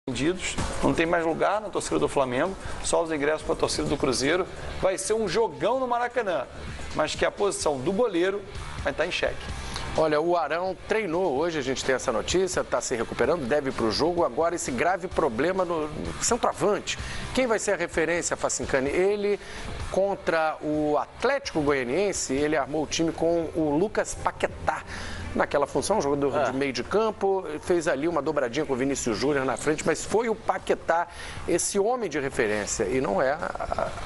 vendidos, não tem mais lugar na torcida do Flamengo, só os ingressos para a torcida do Cruzeiro. Vai ser um jogão no Maracanã, mas que a posição do goleiro vai estar em xeque. Olha, o Arão treinou hoje, a gente tem essa notícia, está se recuperando, deve ir para o jogo. Agora esse grave problema no centroavante. Quem vai ser a referência, Facincani? Ele contra o Atlético Goianiense, ele armou o time com o Lucas Paquetá. Naquela função, jogador de meio de campo, fez ali uma dobradinha com o Vinícius Júnior na frente, mas foi o Paquetá esse homem de referência e não é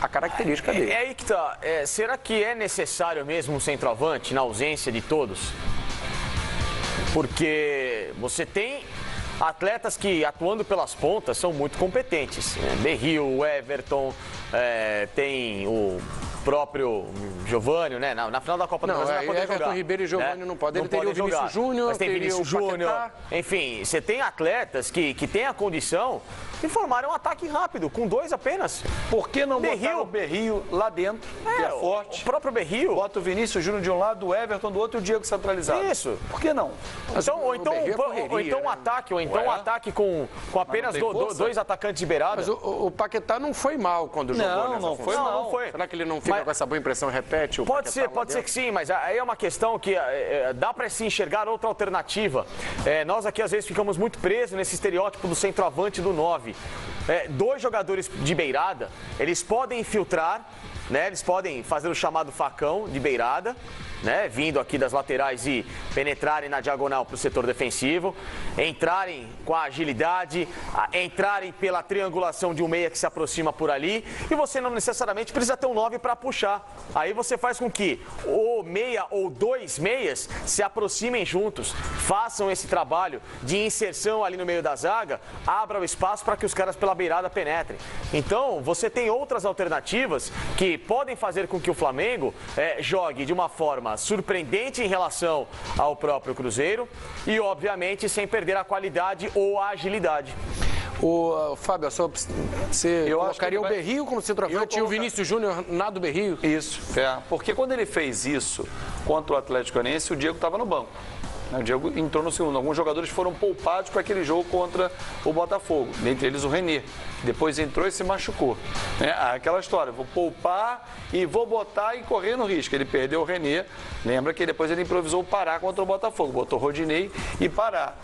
a característica dele. É aí que tá. Será que é necessário mesmo um centroavante na ausência de todos? Porque você tem atletas que, atuando pelas pontas, são muito competentes. Berril, Everton, tem o próprio Giovânio, né? Na final da Copa do Brasil não vai poder jogar. Everton Ribeiro e Giovânio não podem. Ele teria o Vinícius Júnior, mas tem Vinícius Júnior. Enfim, você tem atletas que têm a condição de formar um ataque rápido, com dois apenas. Por que não botar o Berril lá dentro, que é forte? O próprio Berril. Bota o Vinícius Júnior de um lado, o Everton do outro e o Diego centralizado. Isso. Por que não? Então, ou então um ataque com apenas dois atacantes de beirada. Mas o Paquetá não foi mal quando jogou nessa função. Não foi. Será que ele não fica com essa boa impressão e repete? Pode ser que sim, mas aí é uma questão que dá para se enxergar outra alternativa. Nós aqui às vezes ficamos muito presos nesse estereótipo do centroavante do 9. Dois jogadores de beirada, eles podem infiltrar, né? Eles podem fazer o chamado facão de beirada, né, vindo aqui das laterais e penetrarem na diagonal para o setor defensivo, entrarem com a agilidade, entrarem pela triangulação de um meia que se aproxima por ali, e você não necessariamente precisa ter um 9 para puxar. Aí você faz com que o meia ou dois meias se aproximem juntos, façam esse trabalho de inserção ali no meio da zaga, abra o espaço para que os caras pela beirada penetrem. Então, você tem outras alternativas que podem fazer com que o Flamengo jogue de uma forma surpreendente em relação ao próprio Cruzeiro e, obviamente, sem perder a qualidade ou a agilidade. Fábio, você colocaria o Berril como centroavante e o Vinícius Júnior na do Berril? Isso, porque quando ele fez isso contra o Atlético Goianiense, o Diego estava no banco. O Diego entrou no segundo. Alguns jogadores foram poupados para aquele jogo contra o Botafogo, dentre eles o René, que depois entrou e se machucou. Aquela história, vou poupar e vou botar e correr no risco. Ele perdeu o René, lembra que depois ele improvisou o Pará contra o Botafogo, botou Rodinei e Pará,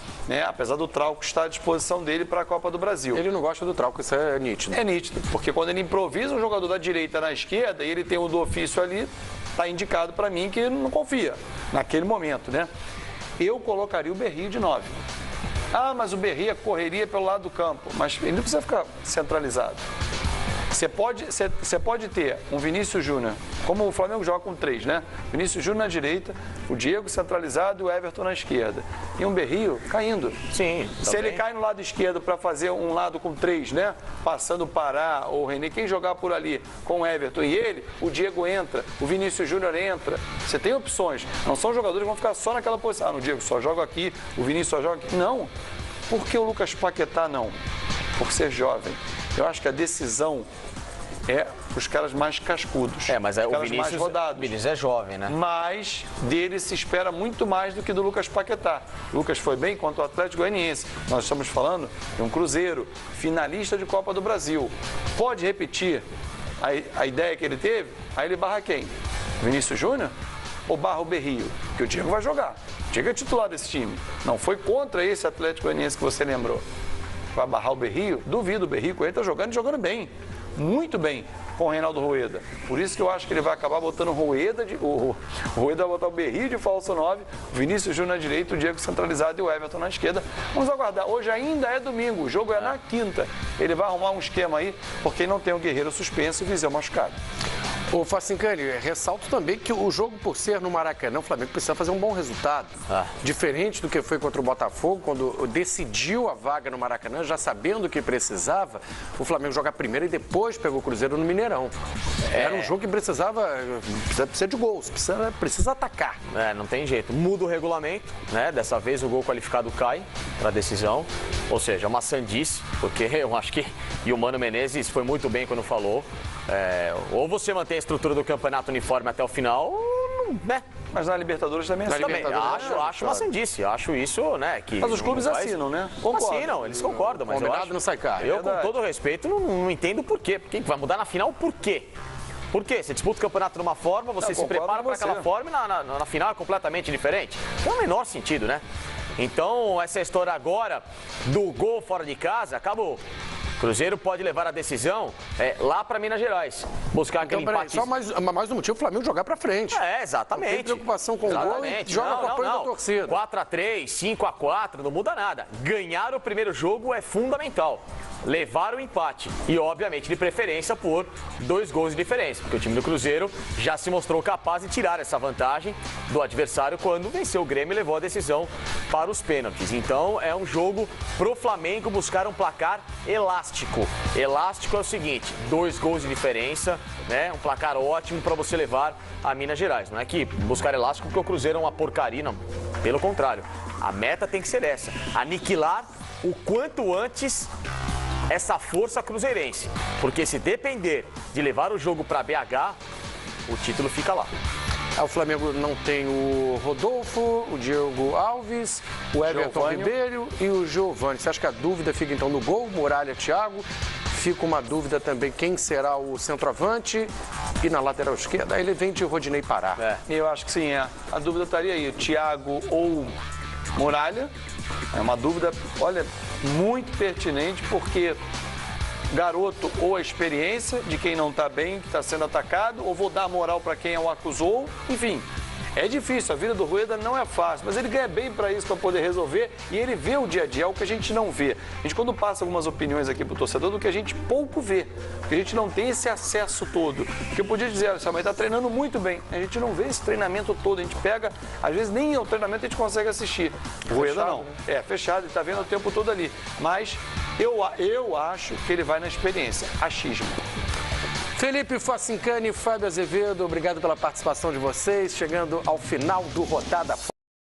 apesar do Trauco estar à disposição dele para a Copa do Brasil. Ele não gosta do Trauco, isso é nítido. É nítido, porque quando ele improvisa um jogador da direita na esquerda e ele tem o do ofício ali, está indicado para mim que ele não confia naquele momento, né? Eu colocaria o Berril de 9. Mas o Berril correria pelo lado do campo, mas ele não precisa ficar centralizado. Você pode ter um Vinícius Júnior, como o Flamengo joga com 3, né? Vinícius Júnior na direita, o Diego centralizado e o Everton na esquerda. E um Berril caindo. Sim. Se ele cai no lado esquerdo para fazer um lado com 3, né? Passando o Pará ou o René, quem jogar por ali com o Everton e ele, o Diego entra, o Vinícius Júnior entra. Você tem opções. Não são jogadores que vão ficar só naquela posição. O Diego só joga aqui, o Vinícius só joga aqui. Não. Por que o Lucas Paquetá não? Por ser jovem. Eu acho que a decisão é os caras mais cascudos. Mas o Vinícius, mais rodados. O Vinícius é jovem, né? Mas dele se espera muito mais do que do Lucas Paquetá. O Lucas foi bem contra o Atlético Goianiense. Nós estamos falando de um Cruzeiro, finalista de Copa do Brasil. Pode repetir a ideia que ele teve? Aí ele barra quem? Vinícius Júnior? Ou barra o Berril? Que o Diego vai jogar. O Diego é titular desse time. Não foi contra esse Atlético Goianiense que você lembrou. Vai barrar o Berril? Duvido o Berril, ele está jogando e jogando bem. Muito bem com o Reinaldo Rueda. Por isso que eu acho que ele vai acabar botando o Rueda, o Rueda vai botar o Berril de falso 9, o Vinícius Júnior na direita, o Diego centralizado e o Everton na esquerda. Vamos aguardar. Hoje ainda é domingo, o jogo é na quinta. Ele vai arrumar um esquema aí, porque não tem o Guerreiro suspenso e o Viseu machucado. Ô Facincani, ressalto também que o jogo, por ser no Maracanã, o Flamengo precisa fazer um bom resultado. Diferente do que foi contra o Botafogo, quando decidiu a vaga no Maracanã, já sabendo o que precisava, o Flamengo joga primeiro e depois pegou o Cruzeiro no Mineirão. Era um jogo que precisa de gols, precisa atacar. Não tem jeito. Muda o regulamento, né? Dessa vez o gol qualificado cai para a decisão. Ou seja, uma sandice, porque eu acho que e o Mano Menezes foi muito bem quando falou. Ou você mantém a estrutura do campeonato uniforme até o final, ou né? Mas na Libertadores também é assim. Também, acho uma sandice, acho isso, né? Que mas os clubes assinam, né? Concordam. Assinam, eles concordam, mas Combinado eu acho... não sai caro. Eu, com todo respeito, não entendo por quê. Porque vai mudar na final, por quê? Por quê? Você disputa o campeonato de uma forma, você se prepara para aquela forma e na final é completamente diferente. Não tem o menor sentido, né? Então, essa história agora do gol fora de casa, acabou. Cruzeiro pode levar a decisão lá para Minas Gerais. Buscar aquele empate. Só mais um motivo, o Flamengo jogar para frente. Exatamente. Não tem preocupação com o gol e joga com a apoio da torcida. 4-3, 5-4, não muda nada. Ganhar o primeiro jogo é fundamental. Levar o empate e, obviamente, de preferência por 2 gols de diferença, porque o time do Cruzeiro já se mostrou capaz de tirar essa vantagem do adversário quando venceu o Grêmio e levou a decisão para os pênaltis. Então, é um jogo pro Flamengo buscar um placar elástico. Elástico é o seguinte, 2 gols de diferença, né? Um placar ótimo para você levar a Minas Gerais. Não é que buscar elástico porque o Cruzeiro é uma porcaria, não. Pelo contrário, a meta tem que ser essa, aniquilar o quanto antes essa força cruzeirense, porque se depender de levar o jogo para BH, o título fica lá. O Flamengo não tem o Rodolfo, o Diego Alves, o Everton Ribeiro e o Giovani. Você acha que a dúvida fica então no gol, Muralha, Thiago? Fica uma dúvida também quem será o centroavante e na lateral esquerda ele vem de Rodinei Pará. Eu acho que sim, a dúvida estaria aí, o Thiago ou Muralha. É uma dúvida, olha, muito pertinente, porque garoto ou a experiência de quem não está bem, que está sendo atacado, ou vou dar moral para quem o acusou, enfim. É difícil, a vida do Rueda não é fácil, mas ele ganha bem para isso, para poder resolver, e ele vê o dia a dia, é o que a gente não vê. A gente quando passa algumas opiniões aqui pro torcedor do que a gente pouco vê, porque a gente não tem esse acesso todo. Porque eu podia dizer, essa mãe está treinando muito bem, a gente não vê esse treinamento todo, a gente pega, às vezes nem o treinamento a gente consegue assistir. O Rueda não, né? Fechado, ele está vendo o tempo todo ali, mas eu acho que ele vai na experiência, achismo. Felipe Facincani e Fábio Azevedo, obrigado pela participação de vocês. Chegando ao final do Rodada